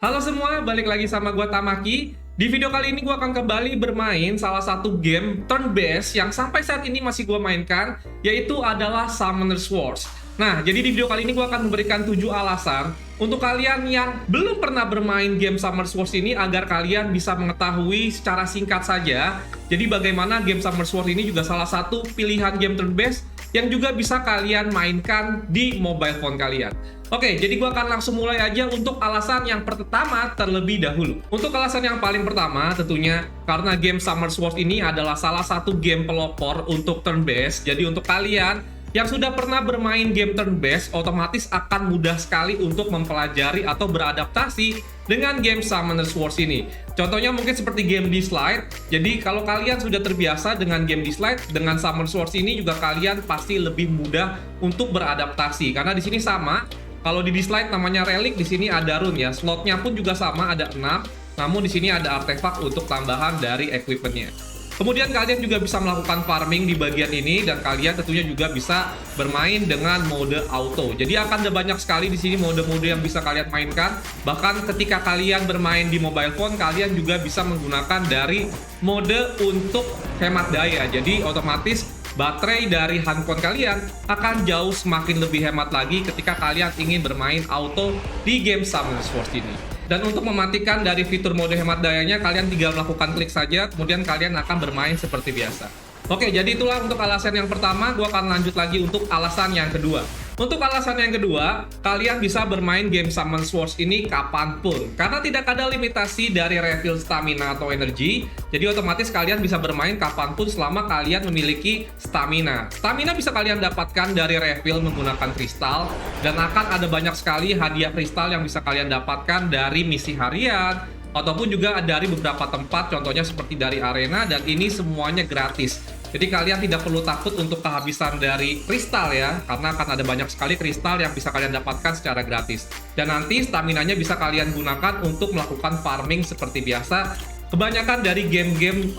Halo semua, balik lagi sama gua Tamaki. Di video kali ini gua akan kembali bermain salah satu game turn based yang sampai saat ini masih gua mainkan, yaitu adalah Summoner's Wars. Nah, jadi di video kali ini gua akan memberikan 7 alasan untuk kalian yang belum pernah bermain game Summoner's Wars ini agar kalian bisa mengetahui secara singkat saja. Jadi bagaimana game Summoner's Wars ini juga salah satu pilihan game turn based yang juga bisa kalian mainkan di mobile phone kalian. Oke, jadi gue akan langsung mulai aja untuk alasan yang pertama terlebih dahulu. Untuk alasan yang paling pertama tentunya karena game Summoner's Wars ini adalah salah satu game pelopor untuk turn based. Jadi untuk kalian yang sudah pernah bermain game turn based, otomatis akan mudah sekali untuk mempelajari atau beradaptasi dengan game Summoner's Wars ini. Contohnya mungkin seperti game D-Slide. Jadi kalau kalian sudah terbiasa dengan game D-Slide, dengan Summoner's Wars ini juga kalian pasti lebih mudah untuk beradaptasi. Karena di sini sama. Kalau di slide namanya relic, di sini ada rune ya. Slotnya pun juga sama, ada 6. Namun di sini ada artefak untuk tambahan dari equipmentnya. Kemudian kalian juga bisa melakukan farming di bagian ini dan kalian tentunya juga bisa bermain dengan mode auto. Jadi akan ada banyak sekali di sini mode-mode yang bisa kalian mainkan. Bahkan ketika kalian bermain di mobile phone, kalian juga bisa menggunakan dari mode untuk hemat daya. Jadi otomatis baterai dari handphone kalian akan jauh semakin lebih hemat lagi ketika kalian ingin bermain auto di game Summoner's Wars ini. Dan untuk mematikan dari fitur mode hemat dayanya, kalian tinggal melakukan klik saja, kemudian kalian akan bermain seperti biasa. Oke, jadi itulah untuk alasan yang pertama. Gue akan lanjut lagi untuk alasan yang kedua. Untuk alasan yang kedua, kalian bisa bermain game Summoner's Wars ini kapanpun. Karena tidak ada limitasi dari refill stamina atau energi, jadi otomatis kalian bisa bermain kapanpun selama kalian memiliki stamina. Stamina bisa kalian dapatkan dari refill menggunakan kristal, dan akan ada banyak sekali hadiah kristal yang bisa kalian dapatkan dari misi harian, ataupun juga dari beberapa tempat, contohnya seperti dari arena, dan ini semuanya gratis. Jadi kalian tidak perlu takut untuk kehabisan dari kristal ya, karena akan ada banyak sekali kristal yang bisa kalian dapatkan secara gratis. Dan nanti staminanya bisa kalian gunakan untuk melakukan farming seperti biasa. Kebanyakan dari game-game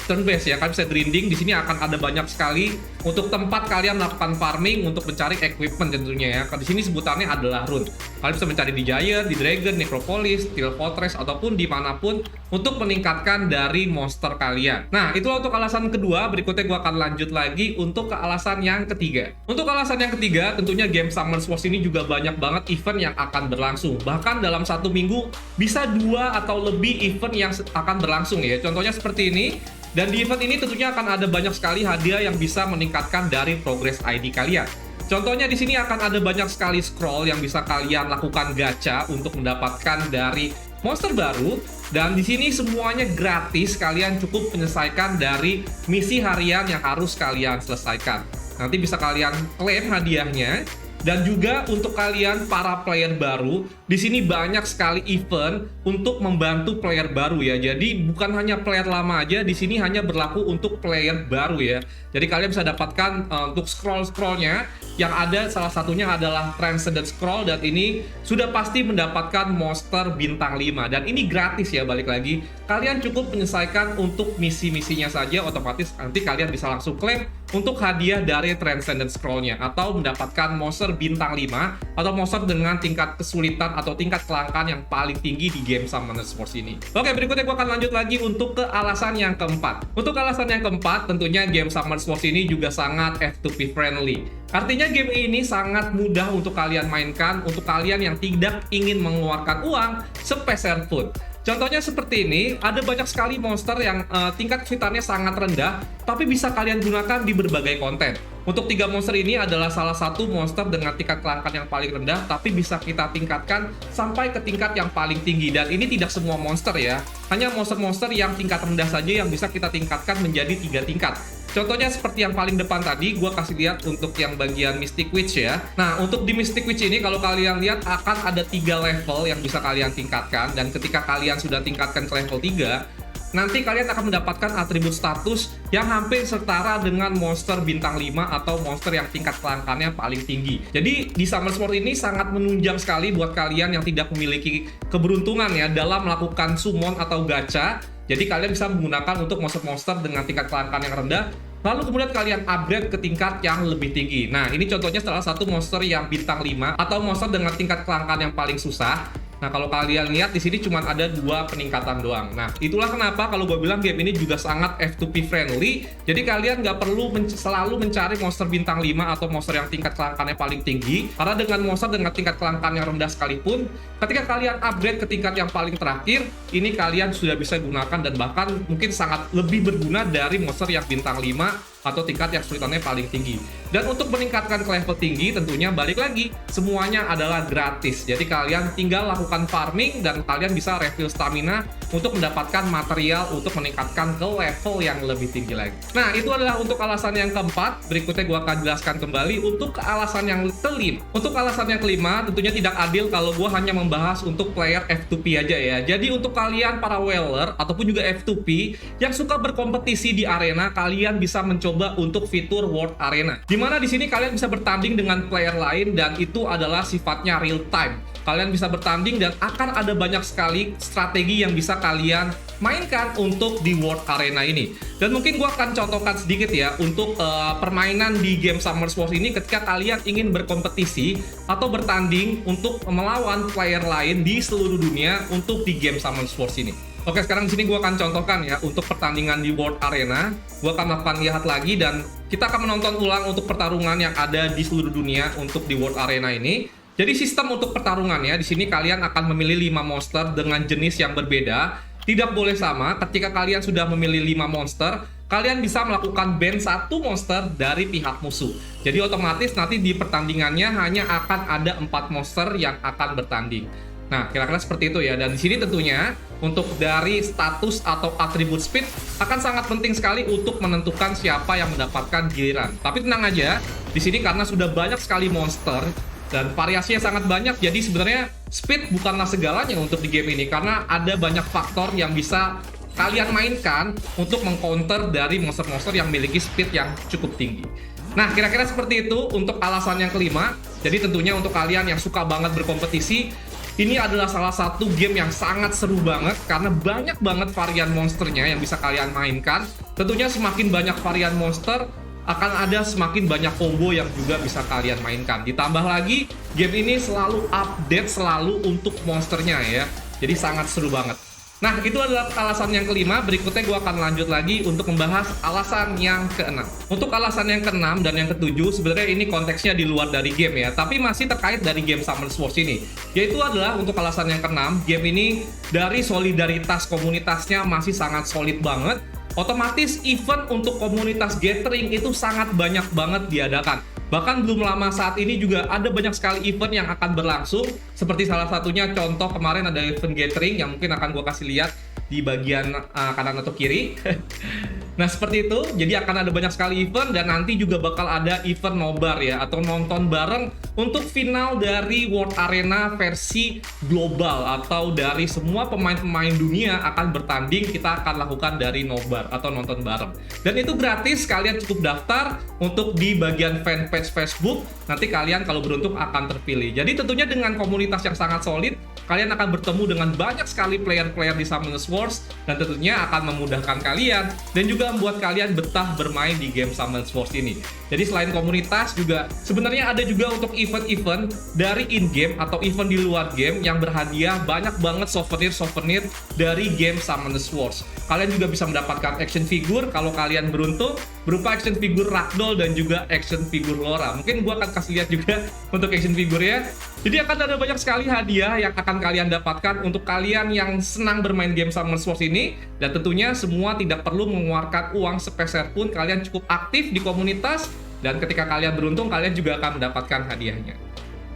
turn based ya, kalian bisa grinding. Di sini akan ada banyak sekali untuk tempat kalian melakukan farming untuk mencari equipment tentunya ya. Di sini sebutannya adalah rune. Kalian bisa mencari di Giant, di Dragon, Necropolis, Steel Fortress, ataupun dimanapun untuk meningkatkan dari monster kalian. Nah, itulah untuk alasan kedua. Berikutnya gue akan lanjut lagi untuk ke alasan yang ketiga. Untuk alasan yang ketiga, tentunya game Summoner's Wars ini juga banyak banget event yang akan berlangsung. Bahkan dalam satu minggu bisa 2 atau lebih event yang akan berlangsung ya. Contohnya seperti ini. Dan di event ini tentunya akan ada banyak sekali hadiah yang bisa meningkatkan dari progress ID kalian. Contohnya di sini akan ada banyak sekali scroll yang bisa kalian lakukan gacha untuk mendapatkan dari monster baru, dan di sini semuanya gratis. Kalian cukup menyelesaikan dari misi harian yang harus kalian selesaikan. Nanti bisa kalian klaim hadiahnya. Dan juga untuk kalian para player baru, di sini banyak sekali event untuk membantu player baru ya. Jadi bukan hanya player lama aja, di sini hanya berlaku untuk player baru ya. Jadi kalian bisa dapatkan untuk scroll-scrollnya, yang ada salah satunya adalah Transcendent Scroll, dan ini sudah pasti mendapatkan monster bintang 5. Dan ini gratis ya, balik lagi. Kalian cukup menyelesaikan untuk misi-misinya saja, otomatis nanti kalian bisa langsung klaim untuk hadiah dari Transcendent Scroll-nya, atau mendapatkan monster bintang 5 atau monster dengan tingkat kesulitan atau tingkat kelangkaan yang paling tinggi di game Summoner's Wars ini. Oke, berikutnya gue akan lanjut lagi untuk ke alasan yang keempat. Untuk alasan yang keempat, tentunya game Summoner's Wars ini juga sangat F2P friendly. Artinya game ini sangat mudah untuk kalian mainkan untuk kalian yang tidak ingin mengeluarkan uang sepeser pun. Contohnya seperti ini, ada banyak sekali monster yang tingkat kesulitannya sangat rendah, tapi bisa kalian gunakan di berbagai konten. Untuk 3 monster ini adalah salah satu monster dengan tingkat kelangkaan yang paling rendah, tapi bisa kita tingkatkan sampai ke tingkat yang paling tinggi. Dan ini tidak semua monster ya, hanya monster-monster yang tingkat rendah saja yang bisa kita tingkatkan menjadi 3 tingkat. Contohnya seperti yang paling depan tadi, gue kasih lihat untuk yang bagian Mystic Witch ya. Nah, untuk di Mystic Witch ini, kalau kalian lihat akan ada 3 level yang bisa kalian tingkatkan. Dan ketika kalian sudah tingkatkan ke level 3, nanti kalian akan mendapatkan atribut status yang hampir setara dengan monster bintang 5 atau monster yang tingkat kelangkaannya paling tinggi. Jadi di Summoner's Wars ini sangat menunjang sekali buat kalian yang tidak memiliki keberuntungan ya dalam melakukan summon atau gacha. Jadi kalian bisa menggunakan untuk monster-monster dengan tingkat kelangkaan yang rendah, lalu kemudian kalian upgrade ke tingkat yang lebih tinggi. Nah, ini contohnya salah satu monster yang bintang 5 atau monster dengan tingkat kelangkaan yang paling susah. Nah, kalau kalian lihat di sini cuma ada 2 peningkatan doang. Nah, itulah kenapa kalau gue bilang game ini juga sangat F2P friendly. Jadi kalian nggak perlu selalu mencari monster bintang 5 atau monster yang tingkat kelangkaannya paling tinggi. Karena dengan monster dengan tingkat kelangkaan yang rendah sekalipun, ketika kalian upgrade ke tingkat yang paling terakhir, ini kalian sudah bisa gunakan dan bahkan mungkin sangat lebih berguna dari monster yang bintang 5 atau tingkat yang kesulitannya paling tinggi. Dan untuk meningkatkan ke level tinggi tentunya balik lagi, semuanya adalah gratis. Jadi kalian tinggal lakukan farming dan kalian bisa refill stamina untuk mendapatkan material untuk meningkatkan ke level yang lebih tinggi lagi. Nah, itu adalah untuk alasan yang keempat. Berikutnya gue akan jelaskan kembali untuk alasan yang kelima. Untuk alasan yang kelima, tentunya tidak adil kalau gue hanya membahas untuk player F2P aja ya. Jadi untuk kalian para whaler ataupun juga F2P yang suka berkompetisi di arena, kalian bisa mencoba untuk fitur World Arena. Dimana di sini kalian bisa bertanding dengan player lain dan itu adalah sifatnya real time. Kalian bisa bertanding dan akan ada banyak sekali strategi yang bisa kalian mainkan untuk di World Arena ini. Dan mungkin gue akan contohkan sedikit ya untuk permainan di game Summoners Wars ini ketika kalian ingin berkompetisi atau bertanding untuk melawan player lain di seluruh dunia untuk di game Summoners Wars ini. Oke, sekarang di sini gue akan contohkan ya untuk pertandingan di World Arena. Gue akan melakukan lihat lagi dan kita akan menonton ulang untuk pertarungan yang ada di seluruh dunia untuk di World Arena ini. Jadi sistem untuk pertarungannya di sini kalian akan memilih 5 monster dengan jenis yang berbeda. Tidak boleh sama. Ketika kalian sudah memilih 5 monster, kalian bisa melakukan ban 1 monster dari pihak musuh. Jadi otomatis nanti di pertandingannya hanya akan ada 4 monster yang akan bertanding. Nah, kira-kira seperti itu ya. Dan di sini tentunya untuk dari status atau atribut speed akan sangat penting sekali untuk menentukan siapa yang mendapatkan giliran. Tapi tenang aja, di sini karena sudah banyak sekali monster dan variasinya sangat banyak, jadi sebenarnya speed bukanlah segalanya untuk di game ini karena ada banyak faktor yang bisa kalian mainkan untuk mengcounter dari monster-monster yang memiliki speed yang cukup tinggi. Nah, kira-kira seperti itu untuk alasan yang kelima. Jadi tentunya untuk kalian yang suka banget berkompetisi, ini adalah salah satu game yang sangat seru banget karena banyak banget varian monsternya yang bisa kalian mainkan. Tentunya semakin banyak varian monster, akan ada semakin banyak combo yang juga bisa kalian mainkan. Ditambah lagi, game ini selalu update selalu untuk monsternya ya. Jadi sangat seru banget. Nah, itu adalah alasan yang kelima. Berikutnya gue akan lanjut lagi untuk membahas alasan yang keenam. Untuk alasan yang keenam dan yang ketujuh, sebenarnya ini konteksnya di luar dari game ya, tapi masih terkait dari game Summoners Wars ini. Yaitu adalah untuk alasan yang keenam, game ini dari solidaritas komunitasnya masih sangat solid banget. Otomatis event untuk komunitas gathering itu sangat banyak banget diadakan. Bahkan belum lama saat ini juga ada banyak sekali event yang akan berlangsung. Seperti salah satunya contoh kemarin ada event gathering yang mungkin akan gue kasih lihat di bagian kanan atau kiri. Nah, seperti itu. Jadi akan ada banyak sekali event dan nanti juga bakal ada event nobar ya, atau nonton bareng untuk final dari World Arena versi global atau dari semua pemain-pemain dunia akan bertanding. Kita akan lakukan dari nobar atau nonton bareng. Dan itu gratis, kalian cukup daftar untuk di bagian fanpage Facebook. Nanti kalian kalau beruntung akan terpilih. Jadi tentunya dengan komunitas yang sangat solid, kalian akan bertemu dengan banyak sekali player-player di Summoners Wars dan tentunya akan memudahkan kalian dan juga membuat kalian betah bermain di game Summoners Wars ini. Jadi selain komunitas juga sebenarnya ada juga untuk event-event dari in-game atau event di luar game yang berhadiah banyak banget souvenir-souvenir dari game Summoners Wars. Kalian juga bisa mendapatkan action figure kalau kalian beruntung berupa action figure Ragdoll dan juga action figure Laura. Mungkin gua akan kasih lihat juga untuk action figure-nya. Jadi akan ada banyak sekali hadiah yang akan kalian dapatkan untuk kalian yang senang bermain game Summoners Wars ini. Dan tentunya semua tidak perlu mengeluarkan uang sepeser pun, kalian cukup aktif di komunitas. Dan ketika kalian beruntung, kalian juga akan mendapatkan hadiahnya.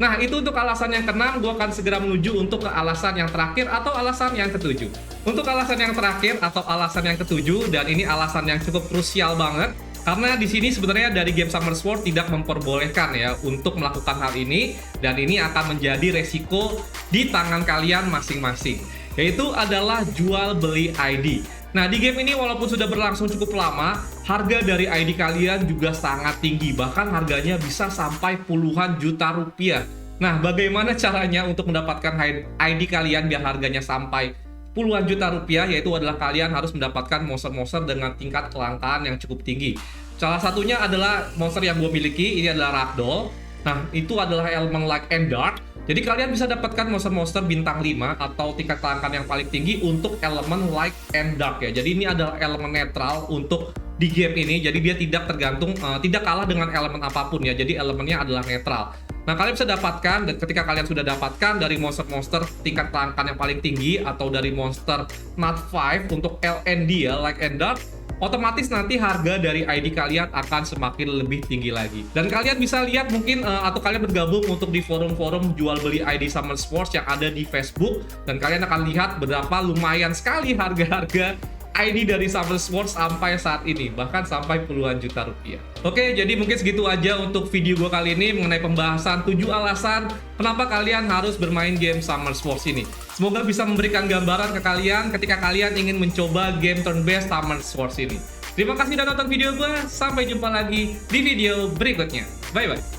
Nah, itu untuk alasan yang keenam. Gue akan segera menuju untuk ke alasan yang terakhir atau alasan yang ketujuh. Untuk alasan yang terakhir atau alasan yang ketujuh, dan ini alasan yang cukup krusial banget. Karena di sini sebenarnya dari game Summoners Wars tidak memperbolehkan ya untuk melakukan hal ini. Dan ini akan menjadi resiko di tangan kalian masing-masing. Yaitu adalah jual beli ID. Nah, di game ini walaupun sudah berlangsung cukup lama, harga dari ID kalian juga sangat tinggi. Bahkan harganya bisa sampai puluhan juta rupiah. Nah, bagaimana caranya untuk mendapatkan ID kalian biar harganya sampai puluhan juta rupiah? Yaitu adalah kalian harus mendapatkan monster-monster dengan tingkat kelangkaan yang cukup tinggi. Salah satunya adalah monster yang gue miliki, ini adalah Ragdoll. Nah, itu adalah elemen light and dark. Jadi kalian bisa dapatkan monster-monster bintang 5 atau tingkat kelangkaan yang paling tinggi untuk elemen light and dark ya. Jadi ini adalah elemen netral untuk di game ini. Jadi dia tidak tergantung, tidak kalah dengan elemen apapun ya. Jadi elemennya adalah netral. Nah, kalian bisa dapatkan, dan ketika kalian sudah dapatkan dari monster-monster tingkat kelangkaan yang paling tinggi atau dari monster Nat 5 untuk LND ya, light and dark, otomatis nanti harga dari ID kalian akan semakin lebih tinggi lagi. Dan kalian bisa lihat mungkin atau kalian bergabung untuk di forum-forum jual beli ID Summoners Wars yang ada di Facebook, dan kalian akan lihat berapa lumayan sekali harga-harga ID dari Summoners Wars sampai saat ini, bahkan sampai puluhan juta rupiah. Oke, jadi mungkin segitu aja untuk video gue kali ini mengenai pembahasan 7 alasan kenapa kalian harus bermain game Summoners Wars ini. Semoga bisa memberikan gambaran ke kalian ketika kalian ingin mencoba game turn-based Summoners Wars ini. Terima kasih sudah nonton video gue, sampai jumpa lagi di video berikutnya. Bye-bye.